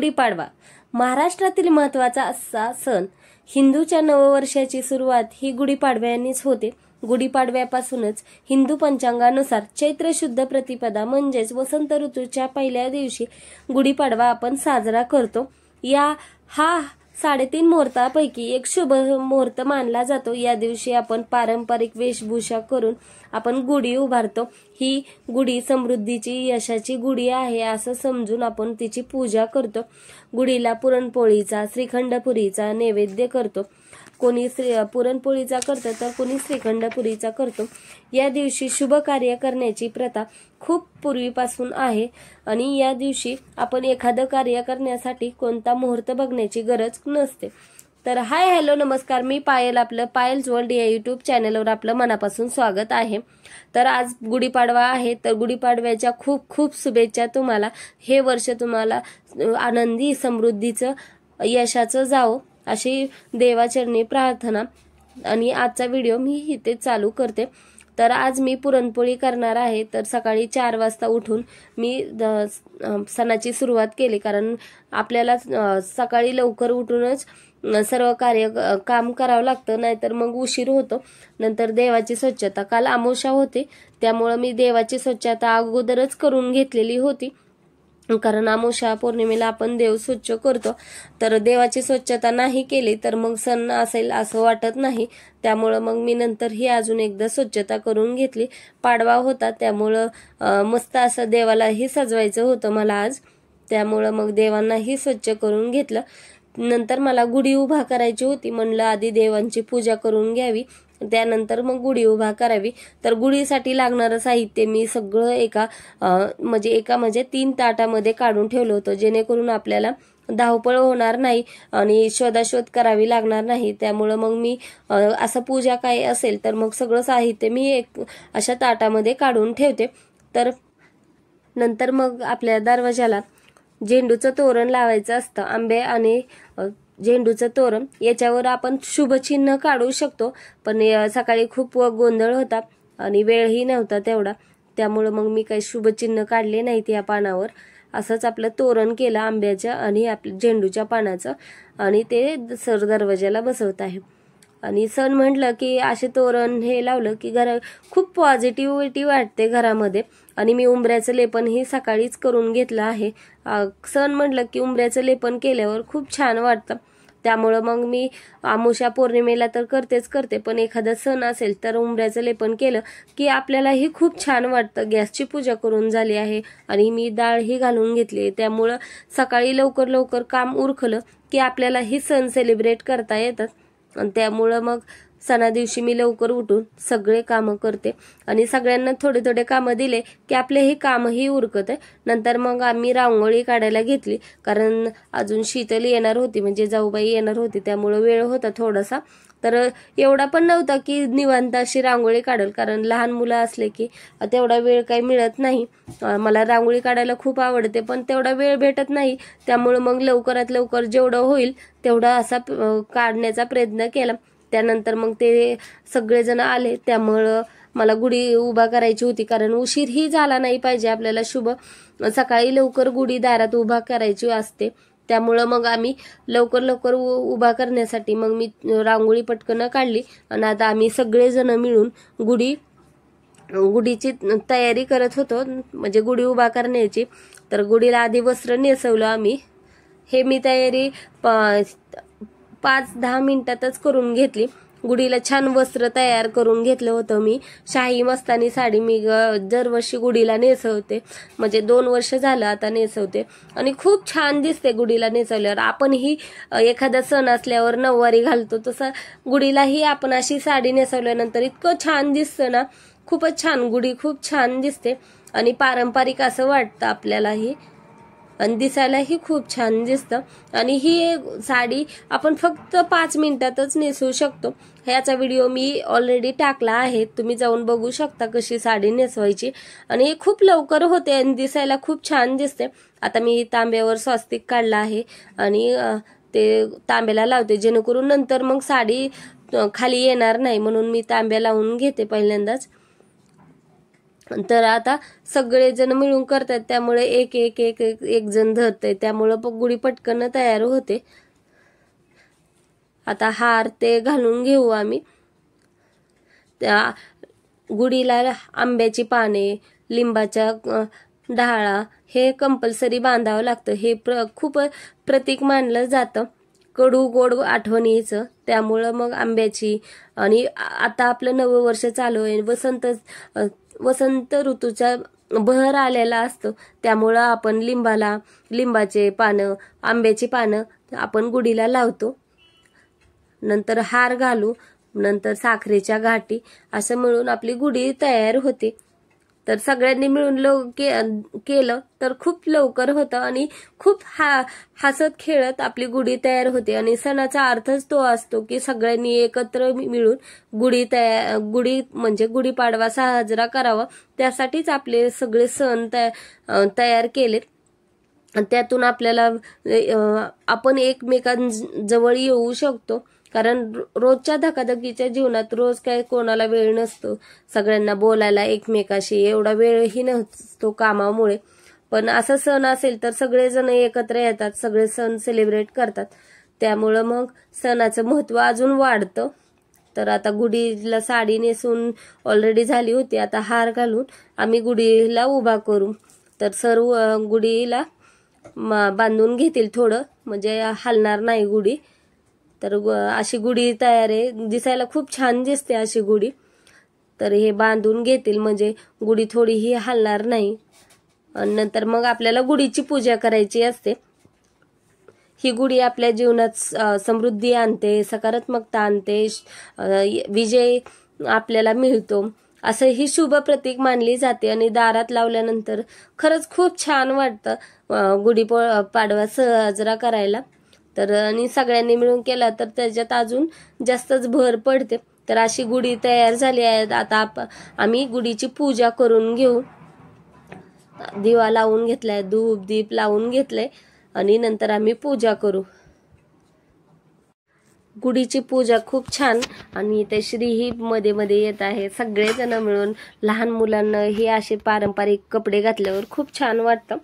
गुढीपाडवा महाराष्ट्रातील महत्त्वाचा असा सण. हिंदूच्या नववर्षाची सुरुवात ही गुढीपाडव्यानेच होते. गुढीपाडव्यापासूनच हिंदू पंचांगानुसार चैत्र शुद्ध प्रतिपदा म्हणजेच वसंत ऋतूच्या पहिल्या दिवशी गुढीपाडवा आपण साजरा करतो. हा 3.5 मुहूर्तापैकी एक शुभ मुहूर्त मानला जातो. या दिवशी आपण पारंपरिक वेशभूषा करून आपण गुढी उभारतो. ही गुढी समृद्धीची, यशाची गुढी आहे असं समजून आपण तिची पूजा करतो. गुढीला पुरणपोळीचा, श्रीखंडपुरीचा नैवेद्य करतो. कोणी पुरणपोळीचा करतं तर कोणी श्रीखंडपुरीचा करतो. या दिवशी शुभ कार्य करण्याची प्रथा खूप पूर्वीपासून आहे आणि या दिवशी आपण एखादं कार्य करण्यासाठी कोणता मुहूर्त बघण्याची गरज नसते. तर हाय हॅलो नमस्कार, मी पायल, आपलं पायल्स वर्ल्ड या यूट्यूब चॅनलवर आपलं मनापासून स्वागत आहे. तर आज गुढीपाडवा आहे, तर गुढीपाडव्याच्या खूप खूप शुभेच्छा तुम्हाला. हे वर्ष तुम्हाला आनंदी, समृद्धीचं, यशाचं जावो अशी देवाचरणी प्रार्थना. आणि आजचा व्हिडिओ मी इथे चालू करते. तर आज मी पुरणपोळी करणार आहे. तर सकाळी 4 वाजता उठून मी सणाची सुरुवात केली, कारण आपल्याला सकाळी लवकर उठूनच सर्व काम करावं लागतं, नाहीतर मग उशीर होतो. नंतर देवाची स्वच्छता, काल अमावस्या होती त्यामुळे मी देवाची स्वच्छता अगोदरच करून घेतलेली होती, कारण अमावस्या पौर्णिमेला आपण देव स्वच्छ करतो. तर देवाची स्वच्छता नाही केली तर मग सण असेल असं वाटत नाही. त्यामुळं मग मी नंतर ही अजून एकदा स्वच्छता करून घेतली. पाडवा होता त्यामुळं मस्त असं देवालाही सजवायचं होतं मला आज, त्यामुळं मग देवांनाही स्वच्छ करून घेतलं. नंतर मला गुढी उभा करायची होती. म्हणलं आधी देवांची पूजा करून घ्यावी, त्यानंतर मग गुढी उभा करावी. तर गुढीसाठी लागणारं साहित्य मी सगळं एका 3 ताटामध्ये काढून ठेवलं होतं, जेणेकरून आपल्याला धावपळ होणार नाही आणि शोधाशोध करावी लागणार नाही. त्यामुळं मग मी असं पूजा काय असेल तर मग सगळं साहित्य मी एक अशा ताटामध्ये काढून ठेवते. तर नंतर मग आपल्या दरवाजाला झेंडूचं तोरण लावायचं असतं. आंबे आणि झेंडूचं तोरण याच्यावर आपण शुभचिन्ह काढू शकतो, पण सकाळी खूप गोंधळ होता आणि वेळही नव्हता तेवढा, त्यामुळं मग मी काही शुभचिन्ह काढले नाहीत या पानावर. असंच आपलं तोरण केलं आंब्याच्या आणि आपल्या झेंडूच्या पानाचं, आणि ते सर दरवाजाला बसवत आहे. आणि सण म्हटलं की असे तोरण हे लावलं की खूप पॉझिटिव्हिटी वाटते घरामध्ये. आणि मी उंबऱ्याचं लेपन ही सकाळीच करून घेतलं आहे. सण म्हटलं की उंबऱ्याचं लेपन केल्यावर खूप छान वाटतं. त्यामुळं मग मी अमावस्या पौर्णिमेला तर करते, पण एखादा सण असेल तर उंबऱ्याचं लेपन केलं की आपल्यालाही खूप छान वाटतं. गॅसची पूजा करून झाली आहे आणि मी डाळही घालून घेतली, त्यामुळं सकाळी लवकर काम उरकलं की आपल्याला ही सण सेलिब्रेट करता येतात. आणि त्यामुळं मग सणा दिवशी मी लवकर उठून सगळे कामं करते आणि सगळ्यांना थोडे कामं दिले की आपले हे कामही उरकत. नंतर मग आम्ही रांगोळी काढायला घेतली, कारण अजून शीतल येणार होती, म्हणजे जाऊबाई येणार होती, त्यामुळं वेळ होता थोडासा. तर एवढा पण नव्हता की निवांत अशी रांगोळी काढल, कारण लहान मुलं असले की तेवढा वेळ काही मिळत नाही. मला रांगोळी काढायला खूप आवडते, पण तेवढा वेळ भेटत नाही. त्यामुळं मग लवकरात लवकर जेवढं होईल तेवढा असा काढण्याचा प्रयत्न केला. त्यानंतर मग ते सगळेजण आले, त्यामुळं मला गुढी उभा करायची होती, कारण उशीरही झाला नाही पाहिजे. आपल्याला शुभ सकाळी लवकर गुढी दारात उभा करायची असते. त्यामुळं मग आम्ही लवकर उभा करण्यासाठी मग मी रांगोळी पटकन काढली आणि आता आम्ही सगळेजण मिळून गुढीची तयारी करत होतो, म्हणजे गुढी उभा करण्याची. तर गुढीला आधी वस्त्र नेसवलं आम्ही. हे मी तयारी 5-10 मिनिटातच करून घेतली. गुढीला छान वस्त्र तयार करून घेतलं होतं मी. शाही मस्तानी साडी मी दरवर्षी गुढीला नेसवते, म्हणजे 2 वर्ष झालं आता नेसवते आणि खूप छान दिसते गुढीला नेसवल्यावर. आपणही एखादा सण असल्यावर नऊवारी घालतो, तसं गुढीलाही आपण अशी साडी नेसवल्यानंतर इतकं छान दिसतं ना, खूपच छान. गुढी खूप छान दिसते आणि पारंपरिक असं वाटतं आपल्यालाही आणि दिसायलाही खूप छान दिसतं. आणि ही साडी आपण फक्त 5 मिनिटातच नेसवू शकतो. ह्याचा व्हिडिओ मी ऑलरेडी टाकला आहे, तुम्ही जाऊन बघू शकता कशी साडी नेसवायची. आणि खूप लवकर होते आणि दिसायला खूप छान दिसते. आता मी तांब्यावर स्वस्तिक काढला आहे आणि ते तांब्याला लावते, जेणेकरून नंतर मग साडी खाली येणार नाही, म्हणून मी तांब्या लावून घेते पहिल्यांदाच. तर आता सगळेजण मिळून करतात, त्यामुळे एक एक एक एक एक जण धरतंय, त्यामुळे गुढी पटकन तयार होते. आता हार ते घालून घेऊ आम्ही. त्या गुढीला आंब्याची पाने, लिंबाच्या डहाळा हे कंपल्सरी बांधावं लागतं. हे खूप प्रतीक मानलं जातं कडू गोड आठवणीचं. त्यामुळं मग आंब्याची, आणि आता आपलं नवं वर्ष चालू आहे, वसंत ऋतूचा बहर आलेला असतो, त्यामुळं आपण लिंबाचे पानं, आंब्याची पानं आपण गुढीला लावतो. नंतर हार घालू, नंतर साखरेच्या गाठी, असं मिळून आपली गुढी तयार होते. तर सगळ्यांनी मिळून केलं तर खूप लवकर होतं आणि खूप हसत खेळत आपली गुढी तयार होते. आणि सणाचा अर्थच तो असतो की सगळ्यांनी एकत्र मिळून गुढी म्हणजे गुढीपाडवा साजरा करावा. त्यासाठीच आपले सगळे सण तयार केलेत. त्यातून आपल्याला आपण एकमेकांजवळ येऊ शकतो, कारण रोजच्या धकाधकीच्या जीवनात रोज काय कोणाला वेळ नसतो सगळ्यांना बोलायला, एकमेकाशी एवढा वेळही नसतो कामामुळे. पण असं सण असेल तर सगळेजण एकत्र येतात, सगळे सण सेलिब्रेट करतात, त्यामुळं मग सणाचं महत्त्व अजून वाढतं. तर आता गुढीला साडी नेसून ऑलरेडी झाली होती, आता हार घालून आम्ही गुढीला उभा करू. तर सर्व गुढीला बांधून घेतील थोडं, म्हणजे हलणार नाही गुढी. तर अशी गुढी तयार आहे, दिसायला खूप छान दिसते अशी गुढी. तर हे बांधून घेतील म्हणजे गुढी थोडीही हलणार नाही. आणि नंतर मग आपल्याला गुढीची पूजा करायची असते. ही गुढी आपल्या जीवनात समृद्धी आणते, सकारात्मकता आणते, विजय आपल्याला मिळतो, असं ही शुभ प्रतीक मानली जाते. आणि दारात लावल्यानंतर खरंच खूप छान वाटतं गुढीपाडवा साजरा करायला. तर आणि सगळ्यांनी मिळून केला तर त्याच्यात अजून जास्तच भर पडते. तर अशी गुढी तयार झाली आहे. आता आम्ही गुढीची पूजा करून घेऊ. दिवा लावून घेतलाय, धूप दीप लावून घेतलंय आणि नंतर आम्ही पूजा करू. गुढीची पूजा खूप छान, आणि इथे श्रीही मध्ये मध्ये येत आहे. सगळेजण मिळून लहान मुलांना हे असे पारंपरिक कपडे घातल्यावर खूप छान वाटतं.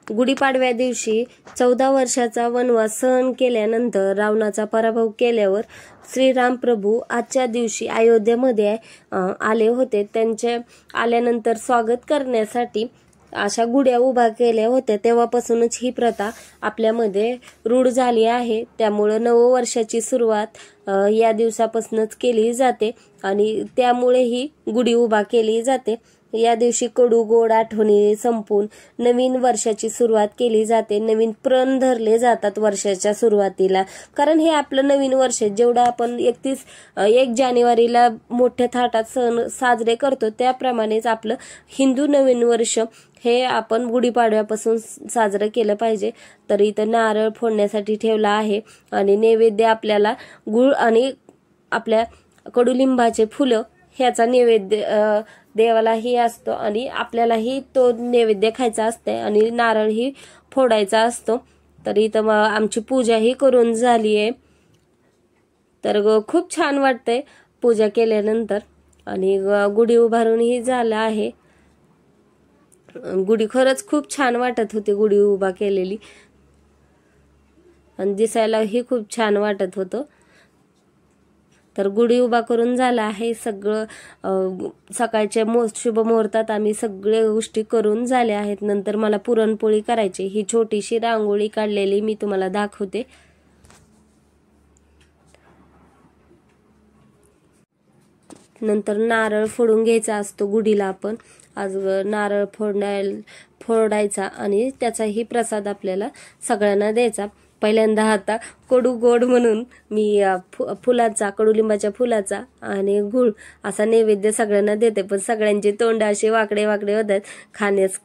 गुढीपाडव्या दिवशी 14 वर्षाचा वनवास सहन केल्यानंतर रावणाचा पराभव केल्यावर श्रीराम प्रभू आजच्या दिवशी अयोध्येमध्ये आले होते. त्यांचे आल्यानंतर स्वागत करण्यासाठी अशा गुढ्या उभा केल्या होत्या. तेव्हापासूनच ही प्रथा आपल्यामध्ये रूढ झाली आहे. त्यामुळे नववर्षाची सुरुवात या दिवसापासूनच केली जाते आणि त्यामुळे ही गुढी उभा केली जाते. या दिवशी कडू गोड आठवणी संपून नवीन वर्षाची सुरुवात केली जाते. नवीन प्रण धरले जातात वर्षाच्या सुरुवातीला, कारण हे आपलं नवीन वर्ष. जेवढं आपण 1 जानेवारीला मोठ्या थाटात सण साजरे करतो, त्याप्रमाणेच आपलं हिंदू नवीन वर्ष हे आपण गुढीपाडव्यापासून साजरं केलं पाहिजे. तर इथं नारळ फोडण्यासाठी ठेवला आहे आणि नैवेद्य आपल्याला गुळ आणि आपल्या कडुलिंबाचे फुलं ह्याचा नैवेद्य देवालाही असतो आणि आपल्यालाही तो नैवेद्य खायचा असते आणि नारळही फोडायचा असतो. तर इथं आमची पूजाही करून झाली आहे. तर खूप छान वाटतंय पूजा केल्यानंतर. आणि गुढी उभारूनही झालं आहे. गुढी खरंच खूप छान वाटत होती गुढी उभा केलेली, आणि दिसायलाही खूप छान वाटत होतं. तर गुढी उभा करून झाला आहे सगळं. सकाळच्या शुभ मुहूर्तात आम्ही सगळ्या गोष्टी करून झाल्या आहेत. नंतर मला पुरणपोळी करायची. ही छोटीशी रांगोळी काढलेली मी तुम्हाला दाखवते. नंतर नारळ फोडून घ्यायचा असतो गुढीला. आपण आज नारळ फोडायचा आणि त्याचाही प्रसाद आपल्याला सगळ्यांना द्यायचा. पहिल्यांदा आता कडू गोड म्हणून मी फुलाचा, कडुलिंबाच्या फुलाचा आणि गुळ असा नैवेद्य सगळ्यांना देते. पण सगळ्यांचे तोंड असे वाकडे वाकडे होतात, खाण्यास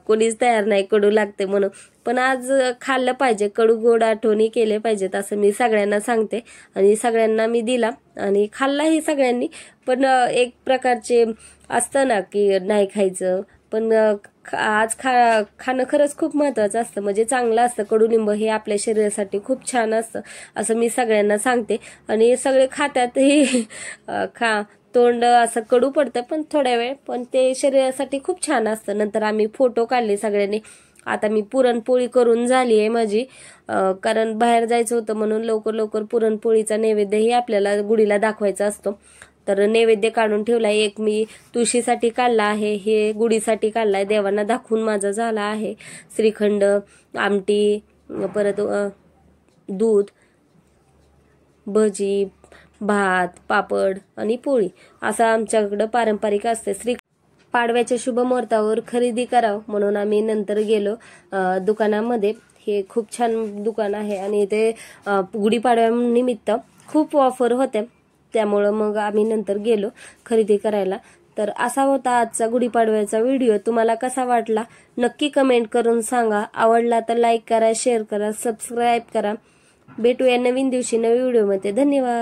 कोणीच तयार नाही, कडू लागते म्हणून. पण आज खाल्लं पाहिजे, कडू गोड आठवणी केले पाहिजेत असं मी सगळ्यांना सांगते. आणि सगळ्यांना मी दिला आणि खाल्लाही सगळ्यांनी. पण एक प्रकारचे असतं ना की नाही खायचं, पण आज खाणं खरंच खूप महत्वाचं असतं, म्हणजे चांगलं असतं. कडुलिंब हे आपल्या शरीरासाठी खूप छान असतं असं मी सगळ्यांना सांगते. आणि सगळे खात्यातही तोंड असं कडू पडतं पण थोड्या वेळ, पण ते शरीरासाठी खूप छान असतं. नंतर आम्ही फोटो काढले सगळ्यांनी. आता मी पुरणपोळी करून झाली आहे माझी, कारण बाहेर जायचं होतं म्हणून लवकर लवकर पुरणपोळीचा नैवेद्यही आपल्याला गुढीला दाखवायचा असतो. तर नैवेद्य काढून ठेवलाय. एक मी तुळशीसाठी काढला आहे, हे गुढीसाठी काढलाय, देवांना दाखवून माझा झाला आहे. श्रीखंड, आमटी, परत दूध, भजी, भात, पापड आणि पोळी असं आमच्याकडं पारंपरिक असते. पाडव्याच्या शुभ मुहूर्तावर खरेदी करावं म्हणून आम्ही नंतर गेलो दुकानामध्ये. हे खूप छान दुकान आहे आणि ते गुढीपाडव्यानिमित्त खूप ऑफर होत्या, त्यामुळं मग आम्ही नंतर गेलो खरेदी करायला. तर असा होता आजचा गुढीपाडव्याचा व्हिडिओ. तुम्हाला कसा वाटला नक्की कमेंट करून सांगा. आवडला तर लाईक करा, शेअर करा, सबस्क्राईब करा. भेटूया नवीन दिवशी नवीन व्हिडिओमध्ये. धन्यवाद.